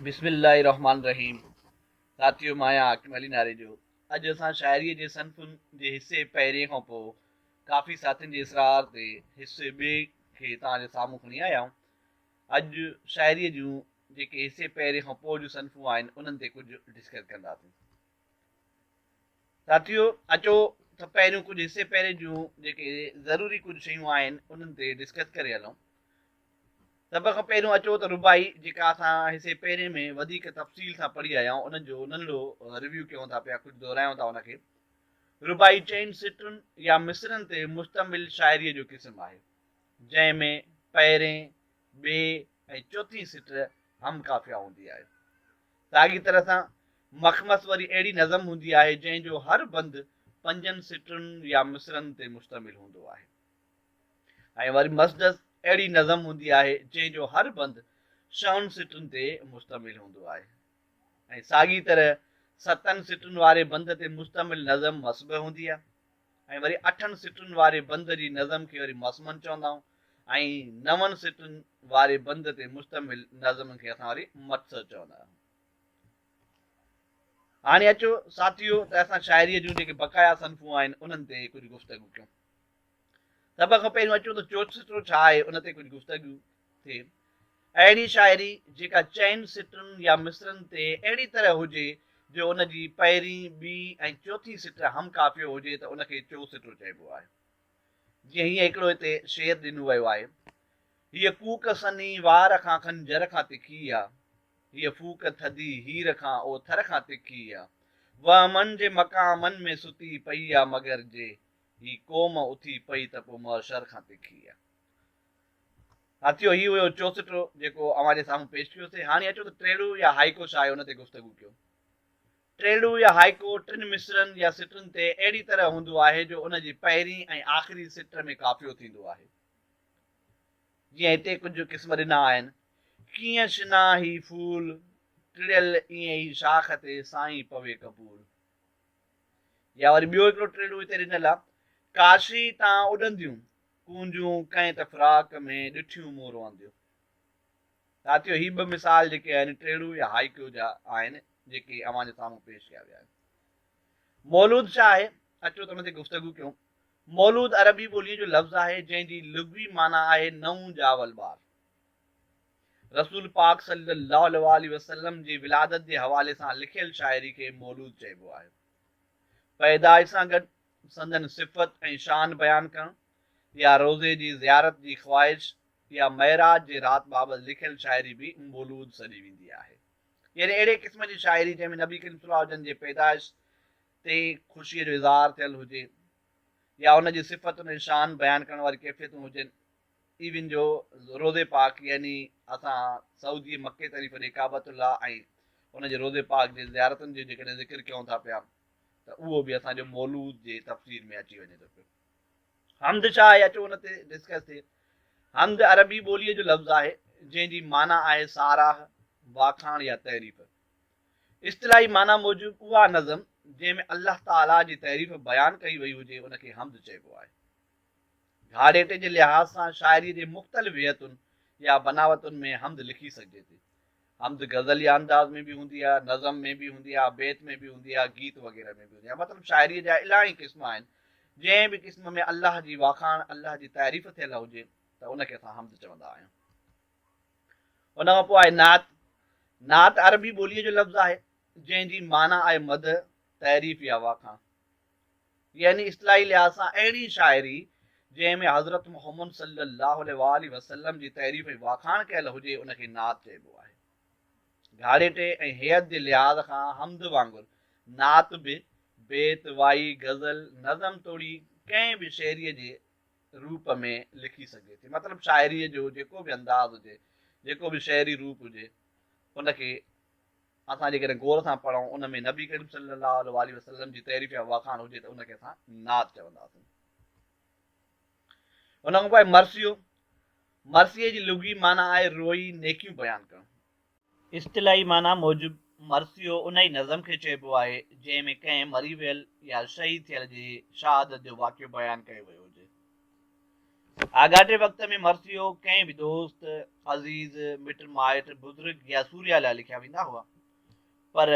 बिस्मिल्लाहिर्रहमानिर्रहीम। साथियों, माया हाकिम अली नारे जो अॼु असां शाइरीअ जे सनफ़ुनि जे हिसे पहिरें खां पोइ काफ़ी साथियुनि जे इसरार ते हिसे ॿिए खे तव्हांजे साम्हूं खणी आया आहियूं। अॼु शाइरीअ जूं जेके हिसे पहिरें खां पोइ जूं सनफ़ूं आहिनि उन्हनि ते कुझु डिस्कस कंदासीं। साथियों, अचो त पहिरियों कुझु हिसे पहिरें जूं जेके ज़रूरी कुझु शयूं आहिनि उन्हनि ते डिस्कस करे हलूं। सभ खां पहिरियों अचो त रुबाई जेका असां हिसे पहिरें में वधीक तफ़सील सां पढ़ी आया आहियूं उन्हनि जो नंढो रिव्यू कयूं था पिया, कुझु दोहरायूं था उनखे। रुबाई चइनि सिटुनि या मिसरनि ते मुश्तमिल शाइरीअ जो क़िस्म आहे जंहिंमें पहिरें, ॿिए ऐं चोथीं सिट हम काफ़िया हूंदी आहे। साॻी तरह सां मखमस वरी अहिड़ी नज़म हूंदी आहे जंहिंजो हर बंदि पंजनि सिटुनि या मिसरनि ते मुश्तमिल हूंदो आहे। ऐं वरी मसदस अहिड़ी नज़म हूंदी आहे जंहिंजो हर बंदि छहनि सिटुनि ते मुश्तमिल हूंदो आहे। ऐं साॻी तरह सतनि सिटुनि वारे बंद ते मुश्तमिल नज़म मसब हूंदी आहे। ऐं वरी अठनि सिटुनि वारे बंद जी नज़म खे वरी मसमन चवंदा आहियूं ऐं 9 सिटुनि वारे बंद ते मुश्तमिल नज़म खे असां वरी मत्सर चवंदा आहियूं। हाणे अचो साथियो त असां शाइरीअ जूं जेके बक़ाया सनफ़ूं आहिनि उन्हनि ते कुझु गुफ़्तगू कयूं। सभ खां पहिरियों अचो त चोचतो छा आहे उन ते कुझु गुफ़्तगू थिए। अहिड़ी शाइरी जेका चइनि सिटुनि या मिसरनि ते अहिड़ी तरह हुजे जो उनजी पहिरीं, ॿी ऐं चोथीं सिट हम काफ़ियो हुजे त उनखे चोसिटो चइबो आहे। जीअं हीअं हिकिड़ो हिते शेर ॾिनो वियो आहे, हीअ कूक सनी वार खां खंजर खां तिखी आहे, हीअ फूक थधी हीर खां ओ थर खां तिखी आहे, वह मन जे मक़ामनि में सुती पई आहे मगर जे ही क़ौम उथी पई त पोइ महशर खां तिखी आहे। साथियों, ही हुयो चोसिटो जेको अवां साम्हूं पेश कयोसीं। हाणे अचो त ट्रेलू या हाइको छा आहे उन ते गुफ़्तगू कयूं। ट्रेलू या हाइको टिनि मिसरनि या सिटुनि ते अहिड़ी तरह हूंदो आहे जो उनजी पहिरीं ऐं आख़िरी सिट में काफ़ियो थींदो आहे। जीअं हिते कुझु क़िस्म ॾिना आहिनि, कीअं शिना ही फूल टिड़ियल ईअं ई शाख ते साईं पवे कबूल। या वरी ॿियो हिकिड़ो ट्रेलू हिते ॾिनल आहे, काशी तां उॾंदियूं कूंजूं कंहिं त फ्राक में ॾिठियूं मूं रोअंदियूं। साथियों, ही ॿ मिसाल जेके आहिनि ट्रेलू या हाइको जा आहिनि जेके अवां जे साम्हूं पेश कया विया आहिनि। मौलूद छा आहे, अचो त उन ते गुफ़्तगू कयूं। मौलूद अरबी ॿोलीअ जो लफ़्ज़ आहे जंहिंजी लुग़वी माना आहे नऊं ॼावल ॿार। रसूल पाक सल्लल्लाहु अलैहि वसल्लम जी विलादत जे हवाले सां लिखियल शाइरी खे मौलूद चइबो आहे। पैदाइश सां गॾु संदन सिफ़त ऐं शान बयानु करणु, या रोज़े जी ज़ियारत जी ख़्वाहिश या महराज जे राति बाबति लिखियल शाइरी बि मौलूद सॾी वेंदी आहे। यानी अहिड़े क़िस्म जी शाइरी जंहिंमें नबी करीम सल्लल्लाहु अलैहि वसल्लम जे पैदाइश ते ख़ुशीअ जो इज़हार थियल हुजे या हुनजी सिफ़तुनि ऐं शान बयानु करण वारी कैफ़ियतूं हुजनि। इवन जो रोज़े पाक यानी असां सऊदी मके तरीफ़ ॾे काबतुल्ला ऐं हुनजे रोज़े पाक जे ज़ियारतुनि जो जेकॾहिं ज़िक्र कयूं था पिया त उहो बि असांजो मौलूद जे तफ़सीर में अची वञे थो पियो। हमद छा आहे, अचो हुन ते डिस्कस थिए। हमद अरबी ॿोलीअ जो लफ़्ज़ आहे जंहिंजी माना आहे साराह, वाखाण या तहरीफ़। इस्तिलाही माना मूजिबि उहा नज़म जंहिंमें अल्लाह ताला जी तहरीफ़ बयानु कई वई हुजे उनखे हमद चइबो आहे। घाड़ेटे जे लिहाज़ सां शाइरीअ जे मुख़्तलिफ़ हियतुनि या बनावतुनि में हमद लिखी सघिजे थी। हमद गज़ल या अंदाज़ में बि हूंदी आहे, नज़म में बि हूंदी आहे, बेत में बि हूंदी आहे, गीत वग़ैरह में बि हूंदी आहे। मतिलबु शाइरीअ जा इलाही क़िस्म आहिनि। जंहिं बि क़िस्म में अल्लाह जी वाखाण, अल्लाह जी तारीफ़ थियल हुजे त उनखे असां हमद चवंदा आहियूं। उन खां पोइ आहे नात। नात अरबी ॿोलीअ जो लफ़्ज़ आहे जंहिंजी माना आहे मद, तारीफ़ या वाखाण। यानी इस्तिलाही लिहाज़ सां अहिड़ी शाइरी जंहिंमें हज़रत मोहम्मद सल्लल्लाहु अलैहि वसल्लम जी तारीफ़ ऐं वाखाण कयल हुजे उनखे नात चइबो आहे। घाड़ेटे ऐं हियत जे लिहाज़ खां हमद वांगुरु नात बि बेत, वाई, गज़ल, नज़म तोड़ी कंहिं बि शेरीअ जे रूप में लिखी सघे थी। मतिलबु शाइरीअ जो जेको बि अंदाज़ हुजे, जेको बि शहरी रूप हुजे, उनखे असां जेकॾहिं गौर सां पढ़ूं उन में नबी करीम सल्लल्लाहु अलैहि वसल्लम जी तारीफ़ या वाखाण हुजे त उनखे असां नात चवंदासीं। उन खां पोइ मरसियो। मरसीअ जी लुग़वी माना आहे रोई, नेकियूं बयानु करणु। इस्तिलाही माना मूजिबि मरसियो उन ई नज़म खे चइबो आहे जंहिंमें कंहिं मरी वियल या शहीद थियल जी शहादत जो वाक़ियो बयानु कयो वियो हुजे। आगाटे वक़्त में मरसियो कंहिं बि दोस्त अज़ीज़ मिट माइट बुज़ुर्ग या सूर्या लाइ लिखिया वेंदा हुआ, पर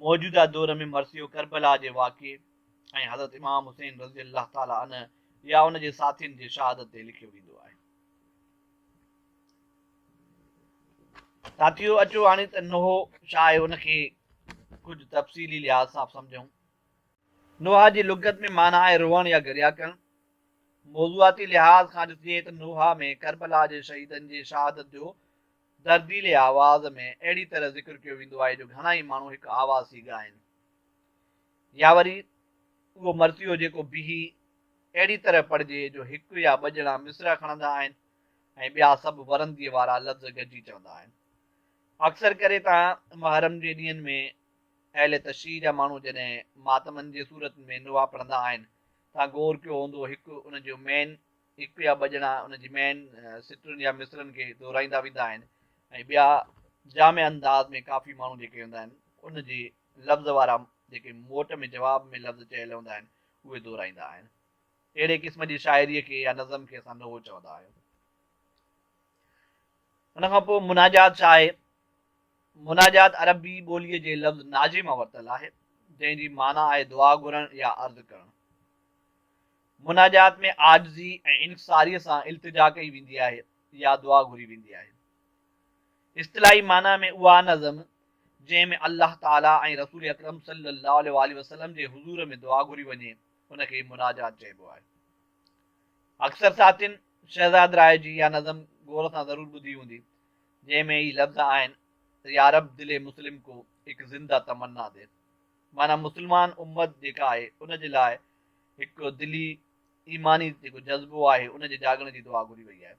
मौजूदा दौर में मरसियो करबला जे वाक़े ऐं हज़रत इमाम हुसैन रज़ी अल्लाह ताला अन या उन जे साथियुनि जी शहादत ते लिखियो वेंदो आहे। साथियो, अचो हाणे त नोहो छा आहे उनखे कुझु तफ़सीली लिहाज़ सां सम्झूं। नोहा जी लुगत में माना आहे रोअण या गरिया करणु। मौज़ूआती लिहाज़ खां ॾिसिजे त नोहा में करबला जे शहीदनि जी शहादत जो दर्दीले आवाज़ में अहिड़ी तरह ज़िक्र कयो वेंदो आहे जो घणा ई माण्हू हिकु आवाज़ थी ॻाइनि, या वरी उहो मरसियो जेको बीही अहिड़ी तरह पढ़िजे जो हिकु या ॿ ॼणा मिसरा खणंदा आहिनि ऐं ॿिया सभु वरंदीअ वारा लफ़्ज़ गॾिजी चवंदा आहिनि। अक्सर करे तव्हां मुहर्रम जे ॾींहंनि में अहले तशरीह जा माण्हू जॾहिं मातमनि जे सूरत में नोहा पढ़ंदा आहिनि, तव्हां गौर कयो हूंदो हिकु उनजो मेन हिकु या ॿ ॼणा उनजी मेन सिटरुनि या मिसरनि खे दोहराईंदा वेंदा आहिनि ऐं ॿिया जाम अंदाज़ में काफ़ी माण्हू जेके हूंदा आहिनि उनजे लफ़्ज़ वारा जेके मोट में जवाब में लफ़्ज़ चयल हूंदा आहिनि उहे दोहराईंदा आहिनि। अहिड़े क़िस्म जी शाइरीअ खे या नज़म खे असां नोहो चवंदा आहियूं। उन खां पोइ मुनाजात छा आहे? मुनाजात अरबी ॿोलीअ जे लफ़्ज़ नाजे मां वरितल आहे, जंहिंजी माना आहे दुआ घुरणु या अर्ज़ु करणु। मुनाजात में आजिज़ी ऐं इंकिसारीअ सां इल्तिजा कई वेंदी आहे या दुआ घुरी वेंदी आहे। इस्तिलाही माना में उहा नज़म जंहिंमें अल्लाह ताला ऐं रसूल अकरम सल्लल्लाहु अलैहि वसल्लम जे हुज़ूर में दुआ घुरी वञे उनखे मुनाजात चइबो आहे। अक्सर साथियुनि शहज़ाद राय जी इहा नज़म गौर सां ज़रूरु ॿुधी हूंदी, जंहिंमें ही लफ़्ज़ आहिनि या रब दिले मुस्लिम को एक ज़िंदा तमन्ना दे, माना मुस्लमान उम्मत जेका आहे उन जे लाइ हिकु दिली ईमानी जेको जज़्बो आहे उनजे जागण जी दुआ घुरी वई आहे।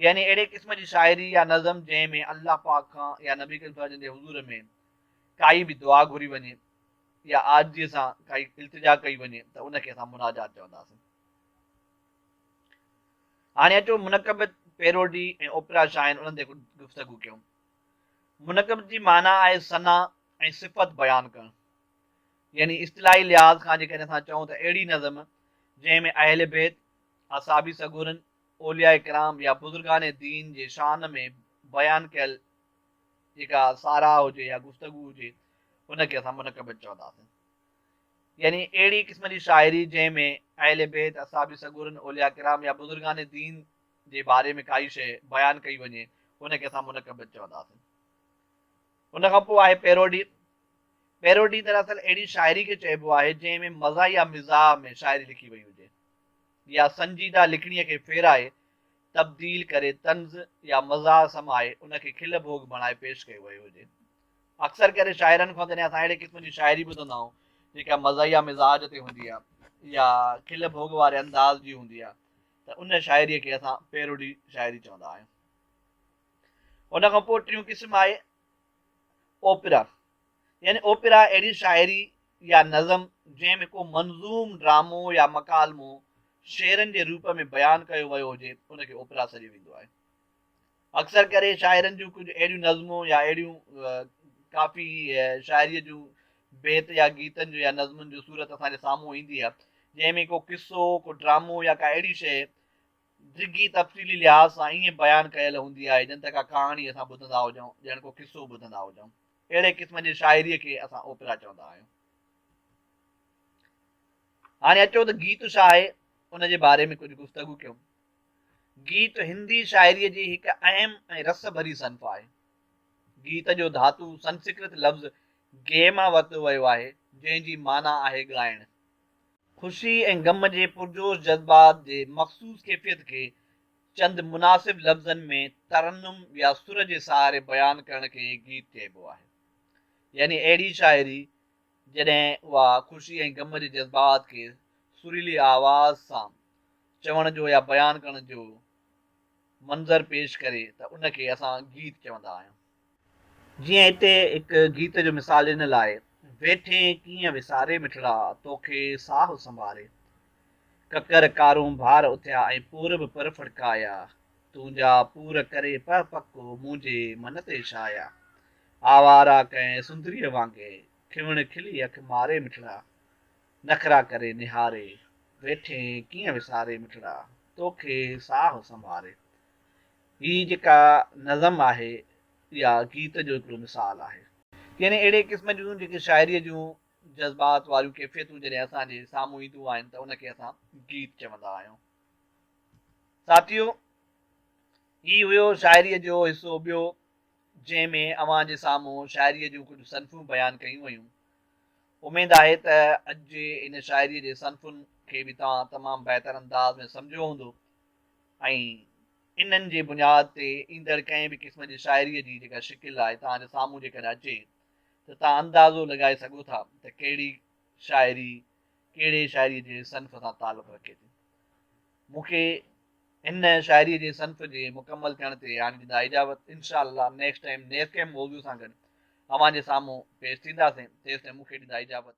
यानी अहिड़े क़िस्म जी शाइरी या नज़म जंहिंमें अल्लाह पाक खां या नबी करीम जे हुज़ूर में काई बि दुआ घुरी वञे या आजिज़ीअ सां काई इल्तिजा कई वञे त उनखे असां मुनाजात चवंदासीं। हाणे अचो मुनक़ब पैरोडी ऐं ओपरा छा आहिनि उन्हनि ते गुफ़्तगू कयूं। मुनक़ब जी माना आहे सना ऐं सिफ़त बयानु करणु। यानी इस्तिलाही लिहाज़ खां जेकॾहिं असां चऊं त अहिड़ी नज़म जंहिंमें अहले बैत, असाबी सगुरनि, औलिया इकराम या बुज़ुर्गान दीन जे शान में बयानु कयल जेका साराह हुजे या गुफ़्तगू हुजे उनखे असां मुनक़ब चवंदासीं। यानी अहिड़ी क़िस्म जी शाइरी जंहिंमें अहले बैत, असाबी सगुरनि, औलिया किराम या बुज़ुर्गान दीन जे बारे में काई शइ बयानु कई वञे उनखे असां मुनक़ब चवंदासीं। उन खां पोइ आहे पैरोडी। पैरोडी दरअसल अहिड़ी शाइरी खे चइबो आहे जंहिंमें मज़ा या मिज़ाह में शाइरी लिखी वई हुजे या संजीदा लिखणीअ खे फेराए तब्दील करे तंज़ या मज़ाह समाए उनखे खिल भोग बणाए पेश कयो वियो हुजे। अक्सर करे शाइरनि खां जॾहिं असां अहिड़े क़िस्म जी शाइरी ॿुधंदा आहियूं जेका मज़ाहिया मिज़ाज ते हूंदी आहे या खिल भोग वारे अंदाज़ जी हूंदी आहे त उन शाइरीअ खे असां पैरोडी शाइरी चवंदा आहियूं। उन खां पोइ टियों क़िस्म आहे ओपरा। यानी ओपरा अहिड़ी शाइरी या नज़म जंहिंमें को मंज़ूम ड्रामो या मकालमो शेरनि जे रूप में बयानु कयो वियो हुजे उनखे ओपरा सॾियो वेंदो आहे। अक्सर करे शाइरनि जूं कुझु अहिड़ियूं नज़मूं या अहिड़ियूं काफ़ी शाइरीअ जूं बेत या गीतनि जो या नज़मुनि जो सूरत असांजे साम्हूं ईंदी आहे जंहिंमें को किसो, को ड्रामो या का अहिड़ी शइ डिघी तफ़सीली लिहाज़ सां ईअं बयानु कयल हूंदी आहे ॼण त का कहाणी असां ॿुधंदा हुजूं, ॼण को किसो ॿुधंदा हुजूं। अहिड़े क़िस्म जी शाइरीअ खे असां ओपरा चवंदा आहियूं। हाणे अचो त गीत छा आहे उनजे बारे में कुझु गुफ़्तगू कयूं। गीत हिंदी शाइरीअ जी हिकु अहम ऐं रस भरी सन्फ़ आहे। गीत जो धातु संस्कृत लफ़्ज़ गे मां वरितो वियो आहे जंहिंजी माना आहे ॻाइणु। ख़ुशी ऐं ग़म जे पुरजोश जज़्बात जे मख़सूस कैफ़ियत खे चंद मुनासिब लफ़्ज़नि में तरन्नुम या सुर जे सहारे बयानु करण खे गीत चइबो आहे। यानी अहिड़ी शाइरी जॾहिं उहा ख़ुशी ऐं ग़म जे जज़्बात खे सुरीली आवाज़ सां चवण जो या बयानु करण जो मंज़र पेश करे त उनखे असां गीत चवंदा आहियूं। जीअं हिते हिकु गीत जो मिसाल ॾिनल आहे, वेठे कीअं विसारे मिठड़ा तोखे साह संभारे, ककर कारूं भार उथिया ऐं पूरब पर फड़काया, तुंहिंजा पूर करे पर पको मुंहिंजे मन ते छाया, आवारा कंहिं सुंदरीअ वांगे खिवण खिली अख मारे मिठड़ा, नखरा करे निहारे, वेठे कीअं विसारे मिठड़ा तोखे साह संभारे। ही जेका नज़म आहे या गीत जो हिकिड़ो मिसाल आहे। यानी अहिड़े क़िस्म जूं जेके शाइरीअ जूं जज़्बात वारियूं कैफ़ियतूं जॾहिं असांजे साम्हूं ईंदियूं आहिनि त उनखे असां गीत चवंदा आहियूं। साथियो, ही हुयो शाइरीअ जो हिसो ॿियो, जंहिंमें अव्हां जे साम्हूं शाइरीअ जूं कुझु सनफ़ूं बयानु कयूं वयूं। उमेद आहे त अॼु जे इन शाइरीअ जे सनफ़ुनि खे बि तव्हां तमामु बहितर अंदाज़ में सम्झियो हूंदो ऐं इन्हनि जे बुनियाद ते ईंदड़ कंहिं बि क़िस्म जी शाइरीअ जी जेका शिकिल आहे तव्हांजे साम्हूं जेकॾहिं अचे त तव्हां अंदाज़ो लॻाए सघो था त कहिड़ी शाइरी कहिड़े शाइरीअ जे सनफ़ सां तालुक़ु रखे थी। मूंखे हिन शाइरीअ जे सनफ़ जे मुकमल थियण ते हाणे ॾींदा इजाज़त। इनशा नेक्स्ट टाइम नेक्स्ट कंहिं मौज़ू सां गॾु अव्हां जे साम्हूं पेश थींदासीं। तेसिताईं मूंखे ॾींदा इजाज़त।